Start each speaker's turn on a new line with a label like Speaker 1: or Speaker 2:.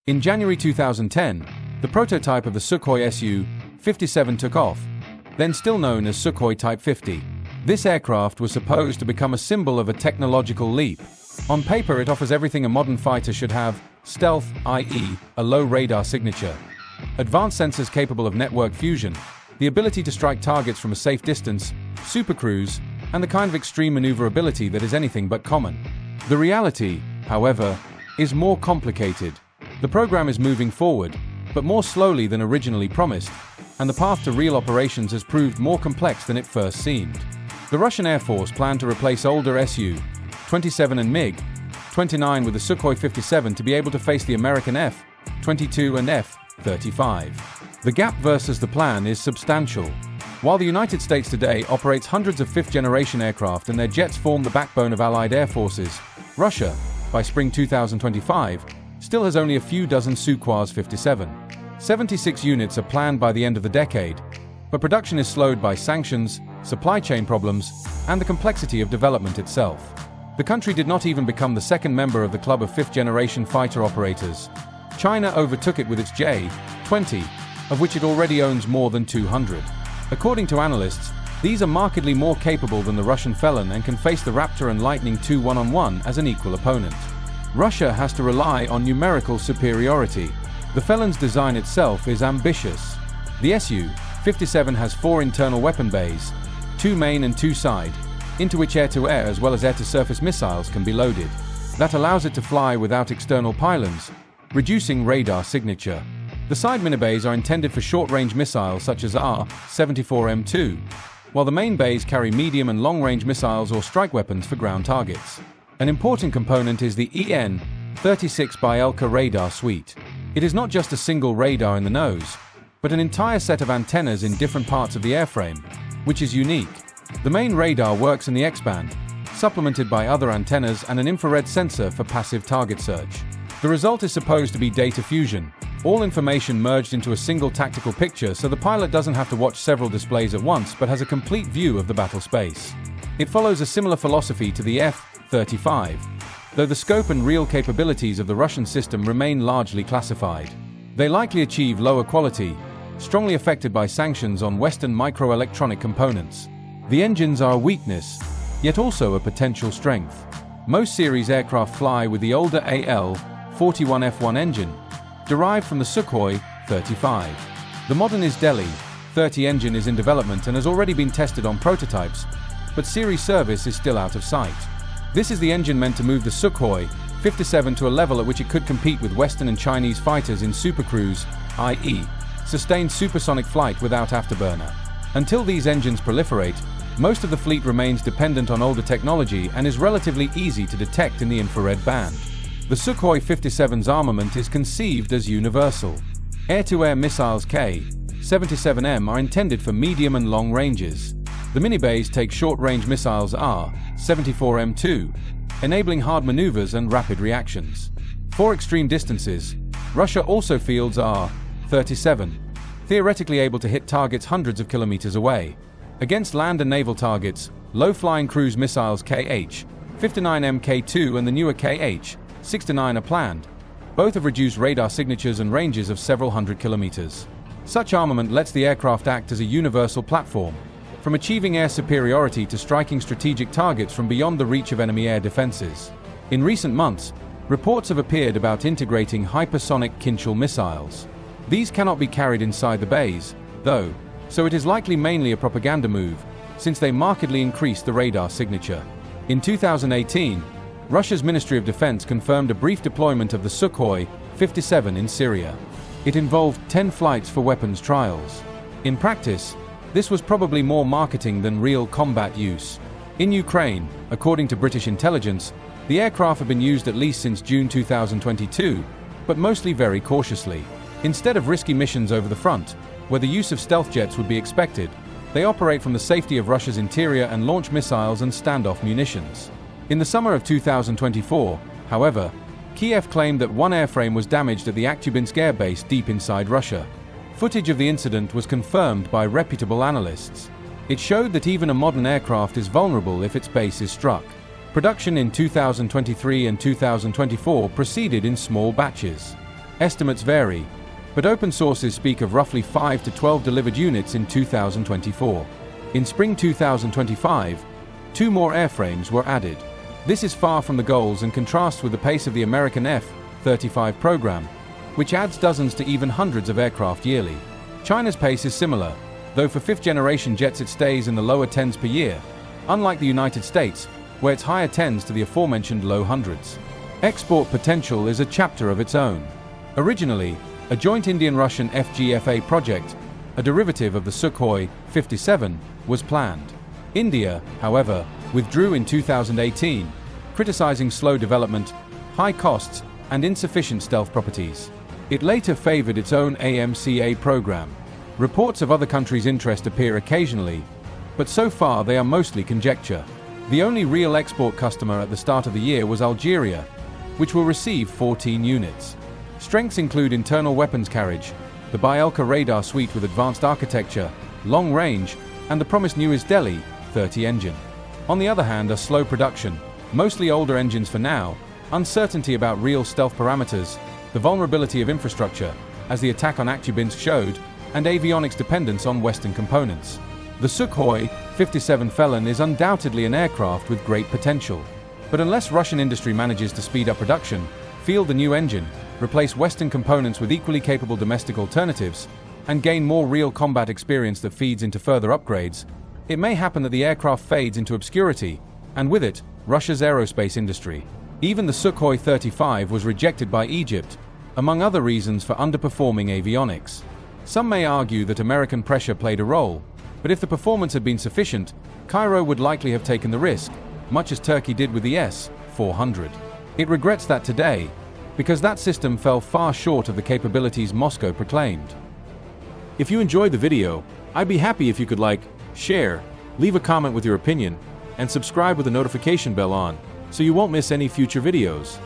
Speaker 1: In January 2010, the prototype of the Sukhoi Su-57 took off, then still known as Sukhoi T-50. This aircraft was supposed to become a symbol of a technological leap. On paper, it offers everything a modern fighter should have: stealth, i.e., a low radar signature, advanced sensors capable of network fusion, the ability to strike targets from a safe distance, supercruise, and the kind of extreme maneuverability that is anything but common. The reality, however, is more complicated. The program is moving forward, but more slowly than originally promised, and the path to real operations has proved more complex than it first seemed. The Russian Air Force planned to replace older Su-27 and MiG-29 with the Sukhoi 57 to be able to face the American F-22 and F-35. The gap versus the plan is substantial. While the United States today operates hundreds of fifth-generation aircraft and their jets form the backbone of Allied air forces, Russia, by spring 2025, still has only a few dozen Sukhoi 57. 76 units are planned by the end of the decade, but production is slowed by sanctions, supply chain problems, and the complexity of development itself. The country did not even become the second member of the club of fifth-generation fighter operators. China overtook it with its J-20, of which it already owns more than 200. According to analysts, these are markedly more capable than the Russian Felon and can face the Raptor and Lightning II one-on-one as an equal opponent. Russia has to rely on numerical superiority. The Felon's design itself is ambitious. The Su-57 has 4 internal weapon bays, 2 main and 2 side, into which air-to-air as well as air-to-surface missiles can be loaded. That allows it to fly without external pylons, reducing radar signature. The side minibays are intended for short-range missiles such as R-74M2, while the main bays carry medium and long-range missiles or strike weapons for ground targets. An important component is the EN-36 Bielka radar suite. It is not just a single radar in the nose, but an entire set of antennas in different parts of the airframe, which is unique. The main radar works in the X-band, supplemented by other antennas and an infrared sensor for passive target search. The result is supposed to be data fusion, all information merged into a single tactical picture so the pilot doesn't have to watch several displays at once but has a complete view of the battle space. It follows a similar philosophy to the F-35, though the scope and real capabilities of the Russian system remain largely classified. They likely achieve lower quality, strongly affected by sanctions on Western microelectronic components. The engines are a weakness, yet also a potential strength. Most series aircraft fly with the older AL-41F1 engine, derived from the Sukhoi 35. The modern Is-30 engine is in development and has already been tested on prototypes, but series service is still out of sight. This is the engine meant to move the Sukhoi 57 to a level at which it could compete with Western and Chinese fighters in supercruise, i.e., sustained supersonic flight without afterburner. Until these engines proliferate, most of the fleet remains dependent on older technology and is relatively easy to detect in the infrared band. The Sukhoi 57's armament is conceived as universal. Air-to-air missiles K-77M are intended for medium and long ranges. The minibays take short-range missiles R-74M2, enabling hard maneuvers and rapid reactions. For extreme distances, Russia also fields R-37, theoretically able to hit targets hundreds of kilometers away. Against land and naval targets, low-flying cruise missiles KH-59M K2 and the newer KH-69 are planned. Both have reduced radar signatures and ranges of several hundred kilometers. Such armament lets the aircraft act as a universal platform, from achieving air superiority to striking strategic targets from beyond the reach of enemy air defenses. In recent months, reports have appeared about integrating hypersonic Kinshal missiles. These cannot be carried inside the bays, though, so it is likely mainly a propaganda move, since they markedly increase the radar signature. In 2018, Russia's Ministry of Defense confirmed a brief deployment of the Sukhoi 57 in Syria. It involved 10 flights for weapons trials. In practice, this was probably more marketing than real combat use. In Ukraine, according to British intelligence, the aircraft have been used at least since June 2022, but mostly very cautiously. Instead of risky missions over the front, where the use of stealth jets would be expected, they operate from the safety of Russia's interior and launch missiles and standoff munitions. In the summer of 2024, however, Kiev claimed that one airframe was damaged at the Akhtubinsk air base deep inside Russia. Footage of the incident was confirmed by reputable analysts. It showed that even a modern aircraft is vulnerable if its base is struck. Production in 2023 and 2024 proceeded in small batches. Estimates vary, but open sources speak of roughly 5 to 12 delivered units in 2024. In spring 2025, 2 more airframes were added. This is far from the goals and contrasts with the pace of the American F-35 program, which adds dozens to even hundreds of aircraft yearly. China's pace is similar, though for fifth-generation jets it stays in the lower tens per year, unlike the United States, where it's higher tens to the aforementioned low hundreds. Export potential is a chapter of its own. Originally, a joint Indian-Russian FGFA project, a derivative of the Sukhoi 57, was planned. India, however, withdrew in 2018, criticizing slow development, high costs, and insufficient stealth properties. It later favored its own AMCA program. Reports of other countries' interest appear occasionally, but so far they are mostly conjecture. The only real export customer at the start of the year was Algeria, which will receive 14 units. Strengths include internal weapons carriage, the Bielka radar suite with advanced architecture, long range, and the promised new Delhi 30 engine. On the other hand, a slow production, mostly older engines for now, uncertainty about real stealth parameters, the vulnerability of infrastructure, as the attack on Akhtubinsk showed, and avionics dependence on Western components. The Sukhoi 57 Felon is undoubtedly an aircraft with great potential. But unless Russian industry manages to speed up production, field the new engine, replace Western components with equally capable domestic alternatives, and gain more real combat experience that feeds into further upgrades, it may happen that the aircraft fades into obscurity, and with it, Russia's aerospace industry. Even the Sukhoi 35 was rejected by Egypt, among other reasons for underperforming avionics. Some may argue that American pressure played a role, but if the performance had been sufficient, Cairo would likely have taken the risk, much as Turkey did with the S-400. It regrets that today, because that system fell far short of the capabilities Moscow proclaimed.
Speaker 2: If you enjoyed the video, I'd be happy if you could like, share, leave a comment with your opinion, and subscribe with the notification bell on, so you won't miss any future videos.